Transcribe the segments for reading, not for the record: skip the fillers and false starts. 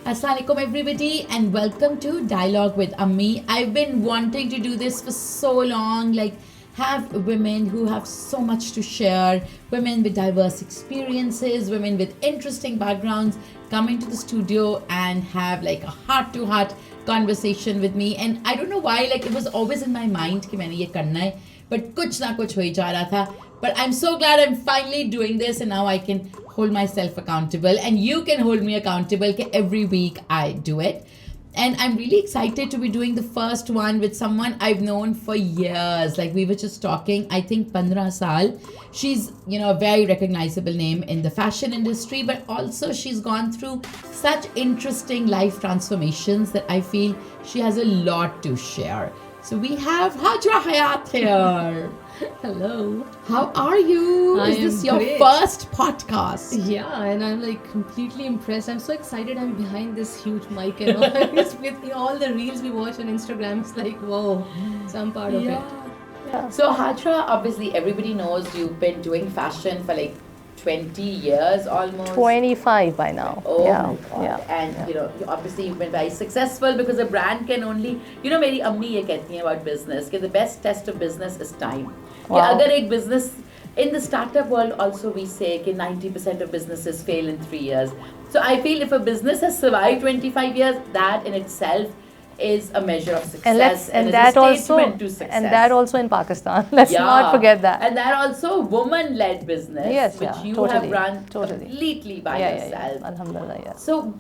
Assalamualaikum everybody and welcome to Dialogue with Ammi. I've been wanting to do this for so long, like have women who have so much to share, women with diverse experiences, women with interesting backgrounds come into the studio and have like a heart to heart conversation with me. And I don't know why, like it was always in my mind कि मैंने ये करना है, but कुछ ना कुछ हो ही जा रहा था. But I'm so glad I'm finally doing this and now I can hold myself accountable and you can hold me accountable every week I do it. And I'm really excited to be doing the first one with someone I've known for years. Like we were just talking, I think 15 saal. She's, a very recognizable name in the fashion industry, but also she's gone through such interesting life transformations that I feel she has a lot to share. So we have Hajra Hayat here. Hello. How are you? I Is this am your great. first podcast? Yeah, and I'm like completely impressed. I'm so excited I'm behind this huge mic and all. It's with all the reels we watch on Instagram. It's like, whoa. So I'm part of it. Yeah. So Hajra, obviously everybody knows you've been doing fashion for like 20 years almost. 25 by now. Oh yeah, my God. yeah. And you obviously you've been very successful because a brand can only, मेरी अम्मी ये कहती हैं about business कि the best test of business is time. कि अगर एक business in the startup world also we say कि 90% of businesses fail in 3 years. So I feel if a business has survived 25 years, that in itself is a measure of success And is that a also statement to success. and that also in Pakistan. Let's not forget that. And that also woman-led business, Yes, which yeah, you totally, have run totally. completely by yourself. Yeah. Alhamdulillah, yeah. So,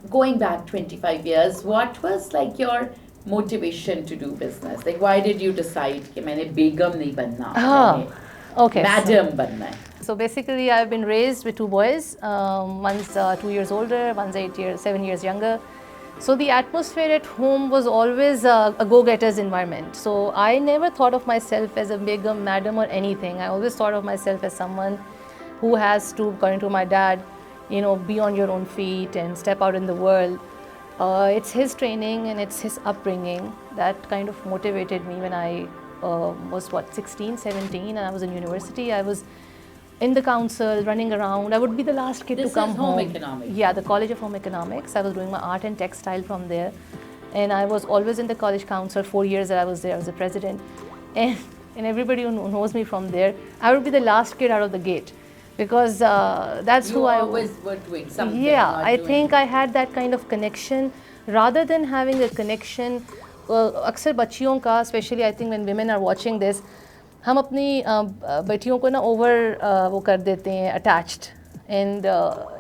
going back 25 years, what was like your motivation to do business? Like, why did you decide कि मैंने बेगम नहीं बनना, Okay. madam बनना है? So basically, I've been raised with two boys. One's 2 years older, one's 7 years younger. So the atmosphere at home was always a go-getters environment. So I never thought of myself as a begum, madam or anything. I always thought of myself as someone who has to, according to my dad, be on your own feet and step out in the world. It's his training and it's his upbringing that kind of motivated me when I was 16, 17 and I was in university. I was in the council, running around. I would be the last kid This to come is home. home economics. Yeah, the College of Home Economics. I was doing my art and textile from there. And I was always in the college council. 4 years that I was there, I was the president. And everybody who knows me from there, I would be the last kid out of the gate. Because that's You who I always were doing something. Yeah, not I doing- think I had that kind of connection. Rather than having a connection, अक्सर बच्चियों का, especially I think when women are watching this, हम अपनी बेटियों को ना over वो कर देते हैं attached and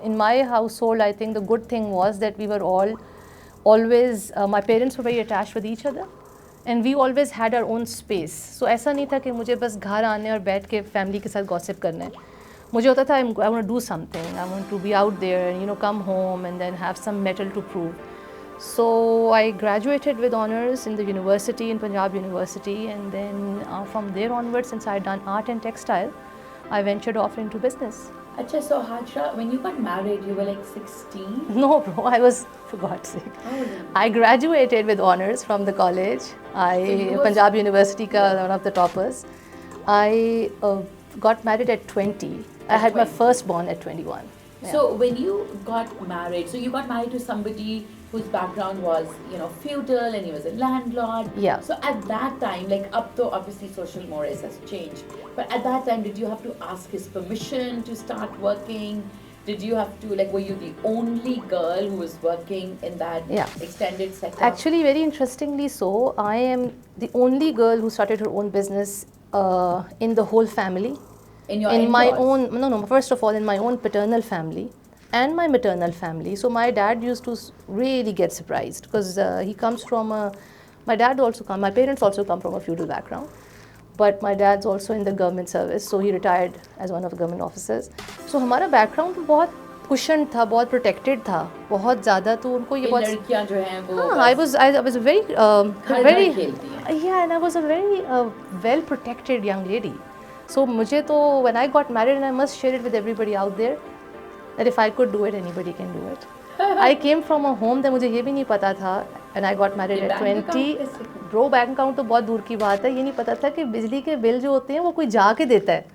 in my household I think the good thing was that we were all always my parents were very attach with each other and we always had our own space. So ऐसा नहीं था कि मुझे बस घर आने और बैठ के फैमिली के साथ गॉसिप करना है. मुझे होता था I want to do something, I want to be out there, come home and then have some mettle to prove. So I graduated with honors in the university, in Punjab University, and then from there onwards, since I had done art and textile, I ventured off into business. Achha, so Hajra, when you got married, you were like 16? No, bro, I was, for God's sake. How old? I graduated with honors from the college. Punjab University ka one of the toppers. I got married at 20. I had my firstborn at 21. Yeah. So when you got married, so you got married to somebody whose background was, feudal and he was a landlord. Yeah. So at that time, like up to obviously social mores has changed, but at that time, did you have to ask his permission to start working? Did you have to, like, were you the only girl who was working in that extended setup? Actually, very interestingly so, I am the only girl who started her own business in the whole family. In my own, no, first of all, in my own paternal family and my maternal family. So my dad used to really get surprised because he comes from my parents also come from a feudal background, but my dad's also in the government service, so he retired as one of the government officers. So हमारा background बहुत cushioned था, बहुत protected था, बहुत ज़्यादा. तो उनको ये बहुत लड़कियां जो हैं वो I was very खेलती हैं. yeah, and I was a very well protected young lady. So मुझे तो when I got married, and I must share it with everybody out there, that if I could do it, anybody can do it. I came from a home that मुझे ये भी नहीं पता था, and I got married at 20. Bro, bank account तो बहुत दूर की बात है. ये नहीं पता था कि बिजली के बिल जो होते हैं वो कोई जाके देता है.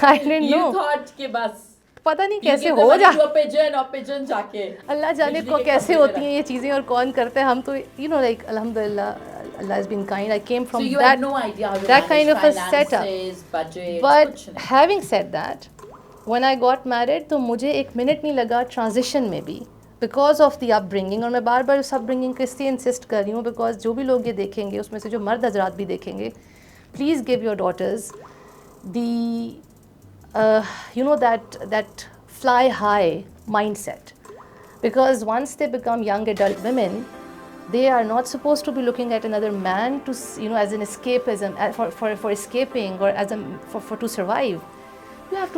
I didn't know. You thought कि बस पता नहीं You कैसे give the हो money जा to a pigeon और pigeon जाके अल्लाह जाने बिजली को के कैसे खंभे पे होती हैं ये चीज़ें और कौन करते हैं हम तो लाइक अल्हम्दुलिल्लाह Allah has been kind. I came So from you had no idea how to that manage kind of a setup. finances, budgets, But कुछ नहीं. having said that, when I got married तो मुझे एक minute नहीं लगा transition में भी because of the upbringing. और मैं बार बार उस upbringing को इसलिए insist कर रही हूँ because जो भी लोग ये देखेंगे उसमें से जो मर्द हजरात भी देखेंगे, please give your daughters the that fly high mindset, because once they become young adult women, they are not supposed to be looking at another man to as an escapism for escaping or as for to survive. You have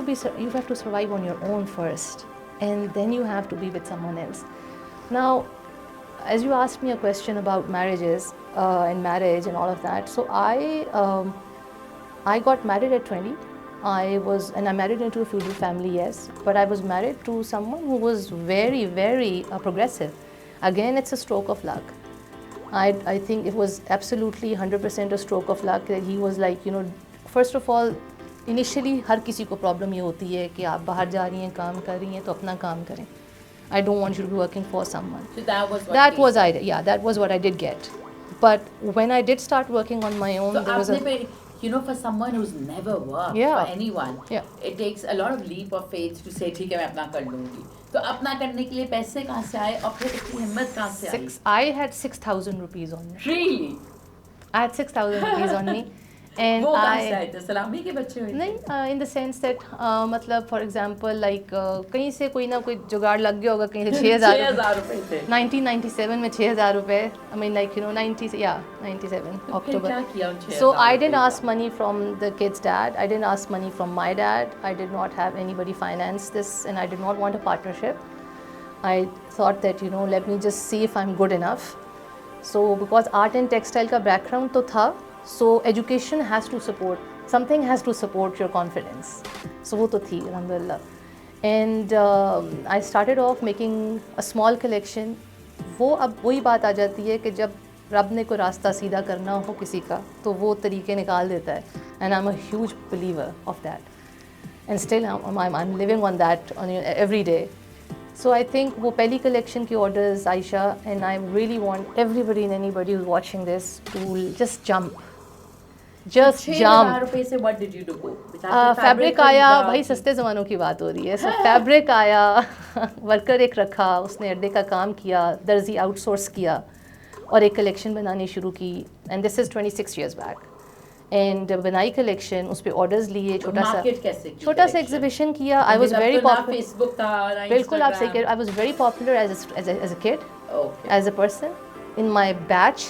to survive on your own first, and then you have to be with someone else. Now, as you asked me a question about marriages and marriage and all of that, so I got married at 20. I married into a feudal family, yes, but I was married to someone who was very, very progressive. Again, it's a stroke of luck. I think it was absolutely 100% a stroke of luck that he was like, first of all, initially हर किसी को problem ये होती है कि आप बाहर जा रही हैं, काम कर रही हैं, तो अपना काम करें. I don't want you to be working for someone. So that was what I did get. But when I did start working on my own, So there was for someone who's never worked Yeah. for anyone, Yeah. it takes a lot of leap of faith to say, ठीक है मैं अपना कर लूँगी. तो अपना करने के लिए पैसे कहाँ से आए और फिर इतनी हिम्मत कहाँ से आई? I had 6,000 rupees on me. Really? I had 6,000 rupees on me. And वो कहाँ से आए थे? सलामी के बच्चे हुए थे? नहीं, in the sense that मतलब for example like कहीं से कोई ना कोई जुगाड़ लग गया होगा, कहीं से 6,000 रुपए थे. 1997 में 6,000 रुपए. I mean 97 October. क्या किया उन 6,000 So I didn't रुपए ask money from the kid's dad. I didn't ask money from my dad. I did not have anybody finance this, and I did not want a partnership. I thought that let me just see if I'm good enough. So because art and textile का background तो था, so education has to support, something has to support your confidence. So वो तो थी alhamdulillah. And I started off making a small collection. वो अब वही बात आ जाती है कि जब रब ने कोई रास्ता सीधा करना हो किसी का तो वो तरीके निकाल देता है. And I'm a huge believer of that. And still I'm living on that every day. So I think वो पहली collection की orders, Ayesha, and I really want everybody and anybody who's watching this to just jump. Just 6,000 रुपए से what did you do? Fabric आया, भाई सस्ते ज़मानों की बात हो रही है. So फैब्रिक आया, वर्कर एक रखा, उसने अड्डे का काम किया, दर्जी आउटसोर्स किया और एक कलेक्शन बनानी शुरू की. And this is 26 years back. And बनाई कलेक्शन, उस पे ऑर्डर्स लिए, छोटा सा एग्जीबिशन किया. I was very popular. Facebook था, बिल्कुल आप सही कह रहे हो. I was very popular as a kid, as a person in my batch.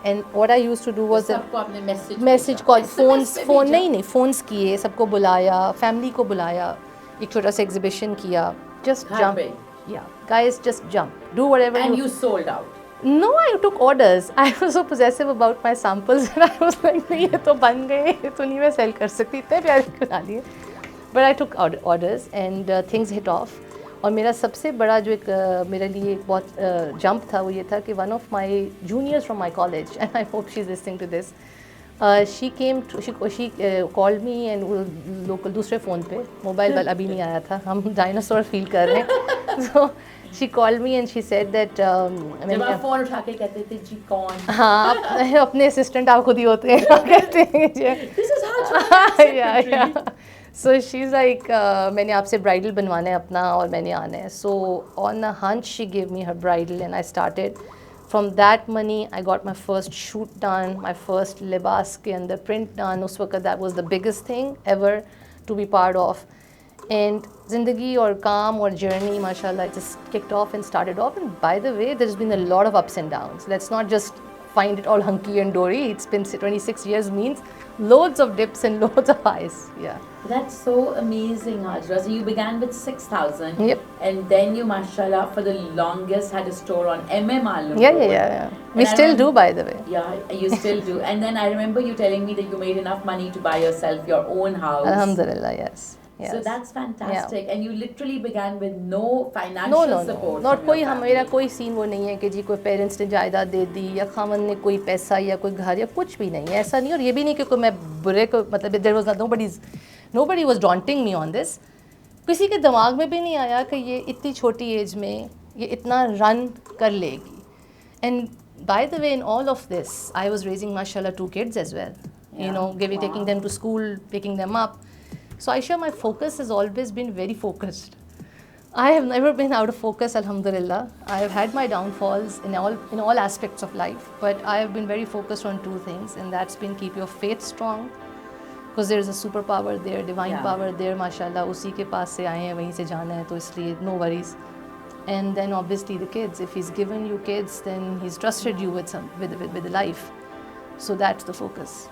And what I used to do was सबको आपने मैसेज कॉल, फोन नहीं फोन्स किए, सबको बुलाया, फैमिली को बुलाया, एक छोटा सा एग्जीबिशन किया. Just jump, guys, just jump, do whatever. And you sold out. No, I took orders. I was so possessive about my samples and I was like, नहीं ये तो बन गए, ये तो नहीं मैं सेल कर सकती, इतने प्यारे बना लिए. But I took orders and things hit off. और मेरा सबसे बड़ा जो एक मेरे लिए एक बहुत जंप था वो ये था कि one of my juniors from my college, and I hope she's listening to this, she called me and local दूसरे फ़ोन पे, मोबाइल वाला अभी नहीं आया था, हम डायनासोर फील कर रहे हैं. So she called me and she said that जब आप फ़ोन उठा के कहते थे जी कौन? हाँ, अपने असिस्टेंट आप खुद ही होते हैं, कहते हैं जी. This is Hajra. Yeah. So she's like, मैंने आपसे bridal बनवाना है अपना और मैंने आना है. So on a hunch she gave me her bridal and I started. From that money I got my first shoot done, my first libas के अंदर print done. उस वक्त that was the biggest thing ever to be part of. And ज़िंदगी और काम और journey mashallah just kicked off and started off. And by the way, there's been a lot of ups and downs. Let's not just find it all hunky and dory. It's been 26 years means loads of dips and loads of highs. Yeah. That's so amazing, Hajra. So you began with 6,000. Yep. And then you, mashallah, for the longest had a store on MM. Yeah. We still do, by the way. Yeah, you still do. And then I remember you telling me that you made enough money to buy yourself your own house. Alhamdulillah, yes. So that's fantastic. Yeah. And you literally began with no financial support. Not कोई हमारा कोई scene वो नहीं है कि जी कोई parents ने जायदाद दे दी या खामन ने कोई पैसा या कोई घर या कुछ भी नहीं है. ऐसा नहीं. और ये भी नहीं कि कोई मैं बुरे को मतलब there was nobody was daunting me on this. किसी के दिमाग में भी नहीं आया कि ये इतनी छोटी एज में ये इतना रन कर लेगी. And by the way, in all of this, I was raising, mashallah, 2 kids as well. You know, taking them to school, picking them up. So Ayesha, my focus has always been very focused. I have never been out of focus, alhamdulillah. I have had my downfalls in all aspects of life, but I have been very focused on 2 things, and that's been keep your faith strong, because there is a superpower there, divine power there, mashallah. उसी के पास से आए हैं, वहीं से जाना है, तो इसलिए no worries. And then obviously the kids. If he's given you kids, then he's trusted you with life. So that's the focus.